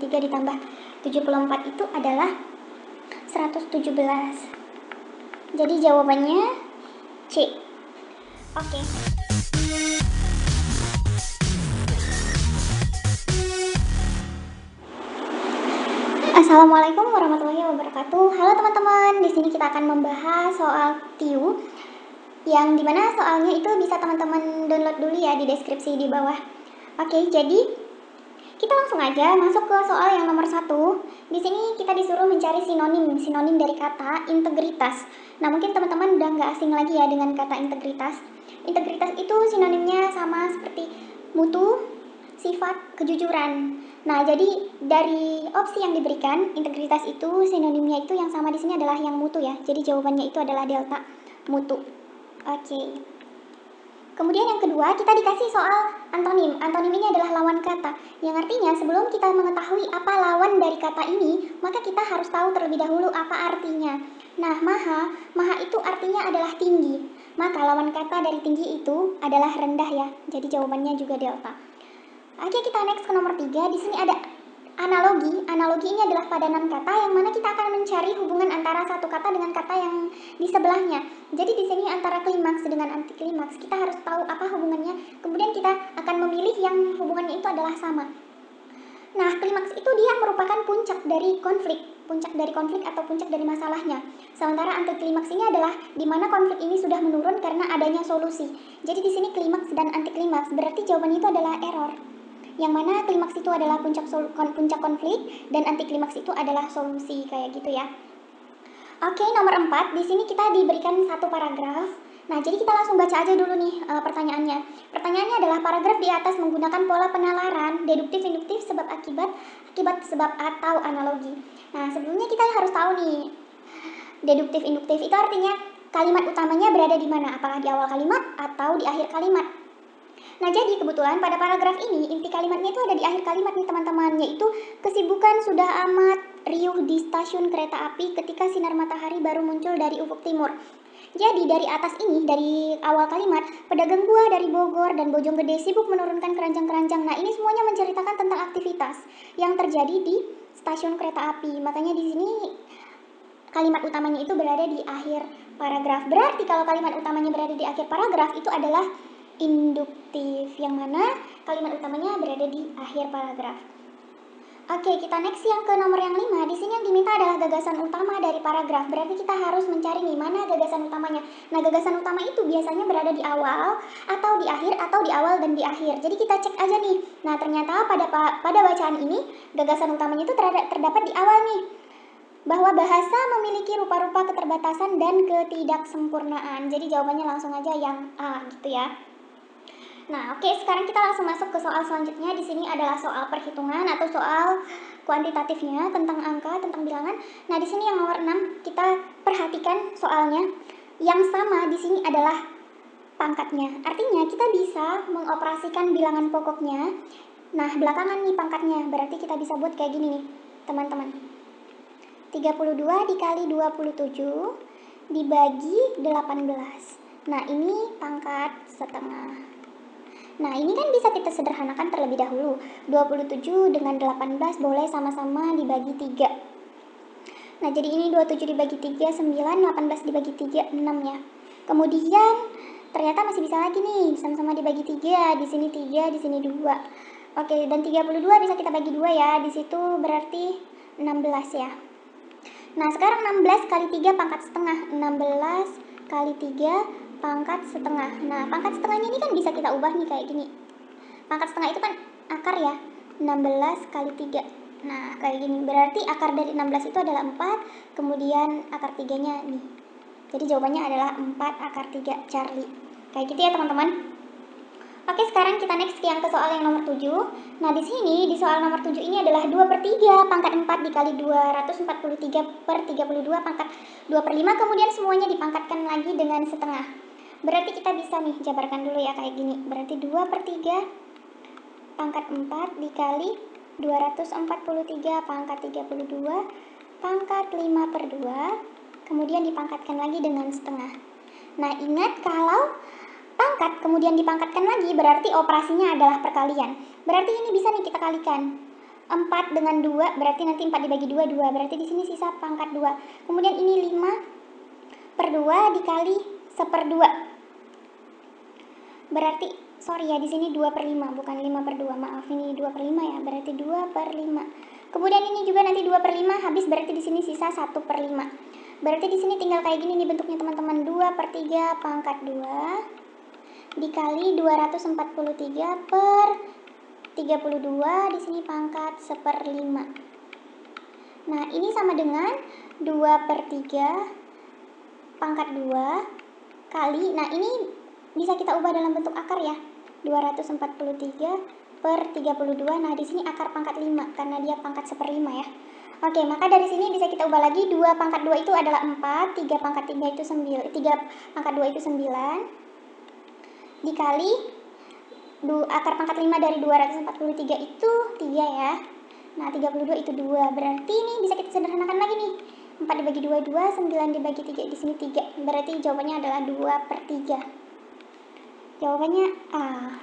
3 ditambah 74 itu adalah 117. Jadi jawabannya C. Oke. Assalamualaikum warahmatullahi wabarakatuh. Halo teman-teman, di sini kita akan membahas soal TIU yang dimana soalnya itu bisa teman-teman download dulu ya di deskripsi di bawah. Oke, jadi kita langsung aja masuk ke soal yang nomor 1. Di sini kita disuruh mencari sinonim dari kata integritas. Nah, mungkin teman-teman udah nggak asing lagi ya dengan kata integritas. Integritas itu sinonimnya sama seperti mutu, sifat, kejujuran. Nah, jadi dari opsi yang diberikan, integritas itu sinonimnya itu yang sama di sini adalah yang mutu ya. Jadi jawabannya itu adalah delta, mutu. Oke. Kemudian yang kedua, kita dikasih soal antonim. Antonim ini adalah lawan kata, yang artinya sebelum kita mengetahui apa lawan dari kata ini, maka kita harus tahu terlebih dahulu apa artinya. Nah, maha itu artinya adalah tinggi. Maka lawan kata dari tinggi itu adalah rendah ya. Jadi jawabannya juga delta. Oke, kita next ke nomor 3. Di sini ada analogi. Analogi ini adalah padanan kata yang mana kita akan mencari hubungan antara satu kata dengan kata yang di sebelahnya. Jadi di sini antara klimaks dengan anti klimaks kita harus tahu apa hubungannya. Kemudian kita akan memilih yang hubungannya itu adalah sama. Nah, klimaks itu dia merupakan puncak dari konflik atau puncak dari masalahnya. Sementara anti klimaks ini adalah di mana konflik ini sudah menurun karena adanya solusi. Jadi di sini klimaks dan anti klimaks berarti jawabannya itu adalah error. Yang mana klimaks itu adalah puncak konflik dan anti klimaks itu adalah solusi kayak gitu ya. Oke, nomor 4. Di sini kita diberikan satu paragraf. Nah, jadi kita langsung baca aja dulu nih pertanyaannya. Pertanyaannya adalah paragraf di atas menggunakan pola penalaran deduktif induktif sebab akibat sebab atau analogi. Nah, sebelumnya kita harus tahu nih deduktif induktif itu artinya kalimat utamanya berada di mana? Apakah di awal kalimat atau di akhir kalimat? Nah, jadi kebetulan pada paragraf ini inti kalimatnya itu ada di akhir kalimat nih teman-teman, yaitu kesibukan sudah amat riuh di stasiun kereta api ketika sinar matahari baru muncul dari ufuk timur. Jadi dari atas ini, dari awal kalimat, pedagang buah dari Bogor dan Bojonggede sibuk menurunkan keranjang-keranjang. Nah, ini semuanya menceritakan tentang aktivitas yang terjadi di stasiun kereta api. Makanya di sini kalimat utamanya itu berada di akhir paragraf. Berarti kalau kalimat utamanya berada di akhir paragraf itu adalah induktif, yang mana kalimat utamanya berada di akhir paragraf. Oke, kita next yang ke nomor yang 5. Di sini yang diminta adalah gagasan utama dari paragraf. Berarti kita harus mencari nih mana gagasan utamanya. Nah, gagasan utama itu biasanya berada di awal atau di akhir atau di awal dan di akhir. Jadi kita cek aja nih. Nah, ternyata pada bacaan ini gagasan utamanya itu terdapat di awal nih. Bahwa bahasa memiliki rupa-rupa keterbatasan dan ketidaksempurnaan. Jadi jawabannya langsung aja yang A gitu ya. Nah, oke, sekarang kita langsung masuk ke soal selanjutnya. Di sini adalah soal perhitungan atau soal kuantitatifnya tentang angka, tentang bilangan. Nah, di sini yang nomor 6 kita perhatikan soalnya. Yang sama di sini adalah pangkatnya. Artinya kita bisa mengoperasikan bilangan pokoknya. Nah, belakangan nih pangkatnya. Berarti kita bisa buat kayak gini nih, teman-teman. 32 dikali 27 dibagi 18. Nah, ini pangkat setengah. Nah, ini kan bisa kita sederhanakan terlebih dahulu. 27 dengan 18 boleh sama-sama dibagi 3. Nah, jadi ini 27 dibagi 3, 9, 18 dibagi 3, 6 ya. Kemudian, ternyata masih bisa lagi nih, sama-sama dibagi 3, di sini 3, di sini 2. Oke, dan 32 bisa kita bagi 2 ya, di situ berarti 16 ya. Nah, sekarang 16 kali 3 pangkat setengah, 16 kali 3 pangkat setengah. Nah, pangkat setengahnya ini kan bisa kita ubah nih kayak gini. Pangkat setengah itu kan akar ya, 16 kali 3. Nah, kayak gini. Berarti akar dari 16 itu adalah 4, kemudian akar 3-nya nih. Jadi jawabannya adalah 4 akar 3 Charlie. Kayak gitu ya, teman-teman. Oke, sekarang kita next yang ke soal yang nomor 7. Nah, di sini di soal nomor 7 ini adalah 2/3 pangkat 4 dikali 243 per 32 pangkat 2/5, kemudian semuanya dipangkatkan lagi dengan setengah. Berarti kita bisa nih jabarkan dulu ya kayak gini. Berarti 2/3 pangkat 4 dikali 243 pangkat 32 pangkat 5/2, kemudian dipangkatkan lagi dengan setengah. Nah, ingat kalau pangkat kemudian dipangkatkan lagi berarti operasinya adalah perkalian. Berarti ini bisa nih kita kalikan. 4 dengan 2, berarti nanti 4 dibagi 2, 2. Berarti di sini sisa pangkat 2. Kemudian ini 5/2 dikali 1/2. Berarti, sorry ya, di sini 2/5, bukan 5/2. Maaf, ini 2/5 ya, berarti 2/5. Kemudian ini juga nanti 2/5 habis, berarti di sini sisa 1/5. Berarti di sini tinggal kayak gini nih bentuknya teman-teman, 2/3 pangkat 2 dikali 243/32, di sini pangkat 1/5. Nah, ini sama dengan 2/3 pangkat 2 kali, nah ini bisa kita ubah dalam bentuk akar ya, 243/32. Nah, di sini akar pangkat 5 karena dia pangkat 1/5 ya. Oke, maka dari sini bisa kita ubah lagi, 2 pangkat 2 itu adalah 4, 3 pangkat 3 itu 9, 3 pangkat 2 itu 9, dikali akar pangkat 5 dari 243 itu 3 ya. Nah, 32 itu 2. Berarti ini bisa kita sederhanakan lagi nih. 4 dibagi 2, 2, 9 dibagi 3, di sini 3. Berarti jawabannya adalah 2/3. Jawabannya A.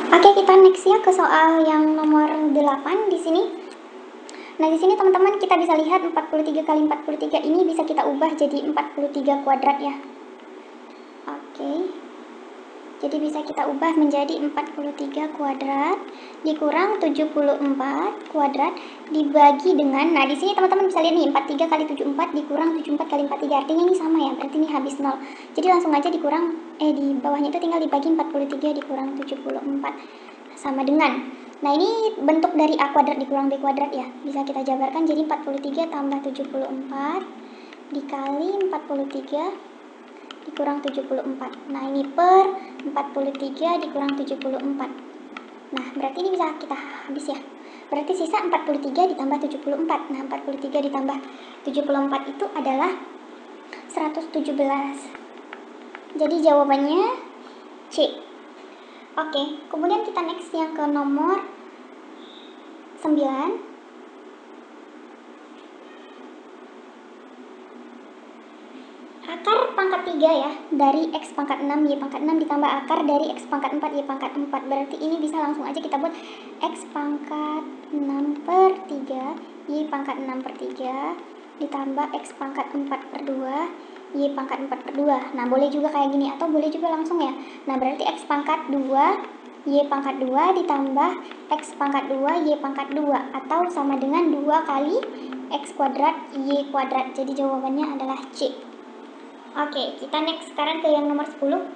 Oke, kita next ya ke soal yang nomor 8 di sini. Nah, di sini teman-teman kita bisa lihat 43 kali 43 ini bisa kita ubah jadi 43 kuadrat ya. Oke. Jadi bisa kita ubah menjadi 43 kuadrat dikurang 74 kuadrat dibagi dengan, nah di sini teman-teman bisa lihat nih, 43 kali 74 dikurang 74 kali 43, artinya ini sama ya, berarti ini habis 0. Jadi langsung aja dikurang, di bawahnya itu tinggal dibagi 43 dikurang 74, sama dengan, nah ini bentuk dari A kuadrat dikurang B kuadrat ya, bisa kita jabarkan jadi 43 tambah 74 dikali 43 dikurang 74. Nah, ini per 43 dikurang 74. Nah, berarti ini bisa kita habis ya. Berarti sisa 43 ditambah 74. Nah, 43 ditambah 74 itu adalah 117. Jadi jawabannya C. Oke, kemudian kita next yang ke nomor 9. Akar pangkat 3 ya, dari X pangkat 6, Y pangkat 6 ditambah akar dari X pangkat 4, Y pangkat 4. Berarti ini bisa langsung aja kita buat X pangkat 6/3, Y pangkat 6/3 ditambah X pangkat 4/2, Y pangkat 4/2. Nah, boleh juga kayak gini, atau boleh juga langsung ya. Nah, berarti X pangkat 2, Y pangkat 2 ditambah X pangkat 2, Y pangkat 2. Atau sama dengan 2 kali X kuadrat, Y kuadrat. Jadi jawabannya adalah C. Oke, kita next sekarang ke yang nomor 10.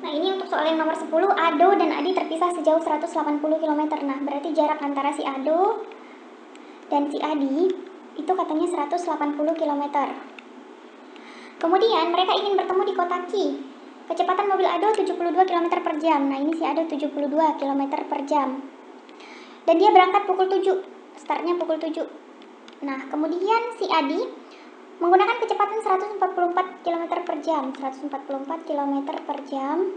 Nah, ini untuk soal yang nomor 10, Ado dan Adi terpisah sejauh 180 km. Nah, berarti jarak antara si Ado dan si Adi itu katanya 180 km. Kemudian mereka ingin bertemu di kota Ki. Kecepatan mobil Ado 72 km per jam. Nah, ini si Ado 72 km per jam. Dan dia berangkat pukul 7. Startnya pukul 7. Nah, kemudian si Adi menggunakan kecepatan 144 km per jam, 144 km per jam,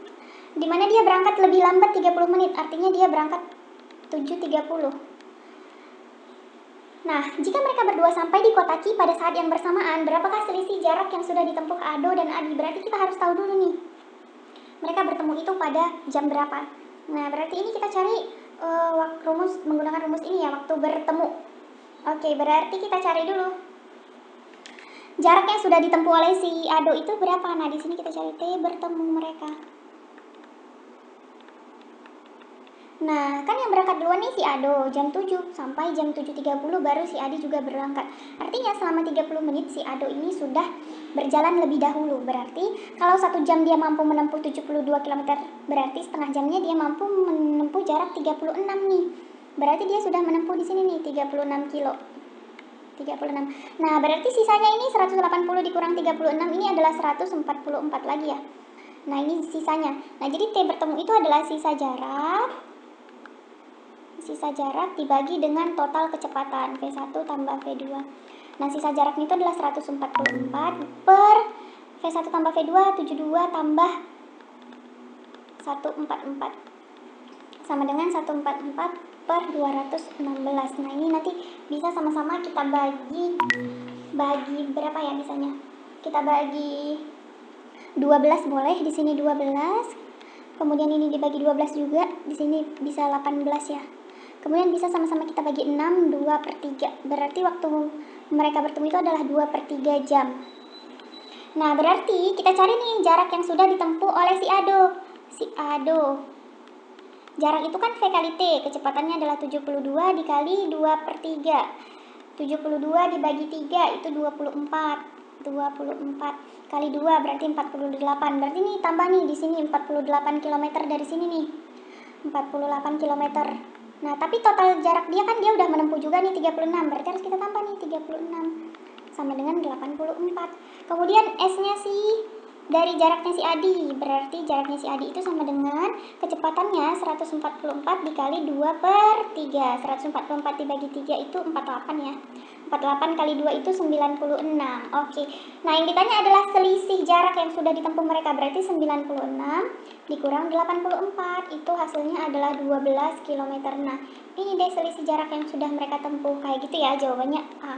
di mana dia berangkat lebih lambat 30 menit, artinya dia berangkat 7.30. Nah, jika mereka berdua sampai di kota Ki pada saat yang bersamaan, berapakah selisih jarak yang sudah ditempuh Ado dan Adi? Berarti kita harus tahu dulu nih, mereka bertemu itu pada jam berapa. Nah, berarti ini kita cari rumus, menggunakan rumus ini ya, waktu bertemu. Oke, berarti kita cari dulu jarak yang sudah ditempuh oleh si Ado itu berapa. Nah, di sini kita cari T bertemu mereka. Nah, kan yang berangkat duluan nih si Ado, jam 7 sampai jam 7.30 baru si Adi juga berangkat. Artinya selama 30 menit si Ado ini sudah berjalan lebih dahulu. Berarti kalau 1 jam dia mampu menempuh 72 km, berarti setengah jamnya dia mampu menempuh jarak 36 nih. Berarti dia sudah menempuh di sini nih 36 kilo. 36. Nah, berarti sisanya ini 180 dikurang 36 ini adalah 144 lagi ya. Nah, ini sisanya. Nah, jadi T bertemu itu adalah sisa jarak dibagi dengan total kecepatan V1 tambah V2. Nah, sisa jaraknya itu adalah 144 per V1 tambah V2 72 tambah 144 sama dengan 144 per 216. Nah, ini nanti bisa sama-sama kita bagi berapa ya bisanya? Kita bagi 12 boleh, di sini 12. Kemudian ini dibagi 12 juga, di sini bisa 18 ya. Kemudian bisa sama-sama kita bagi 6, 2/3. Berarti waktu mereka bertemu itu adalah 2/3 jam. Nah, berarti kita cari nih jarak yang sudah ditempuh oleh si Ado. Jarak itu kan V kali T, kecepatannya adalah 72 dikali 2/3. 72 dibagi 3 itu 24. 24 kali 2 berarti 48. Berarti nih tambah nih di sini 48 km dari sini nih. 48 km. Nah, tapi total jarak dia kan dia udah menempuh juga nih 36. Berarti harus kita tambah nih 36 sama dengan 84. Kemudian S-nya sih dari jaraknya si Adi, berarti jaraknya si Adi itu sama dengan kecepatannya 144 dikali 2/3. 144 dibagi 3 itu 48 ya. 48 kali 2 itu 96. Oke. Nah, yang ditanya adalah selisih jarak yang sudah ditempuh mereka, berarti 96 dikurang 84 itu hasilnya adalah 12 km. Nah, ini deh selisih jarak yang sudah mereka tempuh. Kayak gitu ya jawabannya A.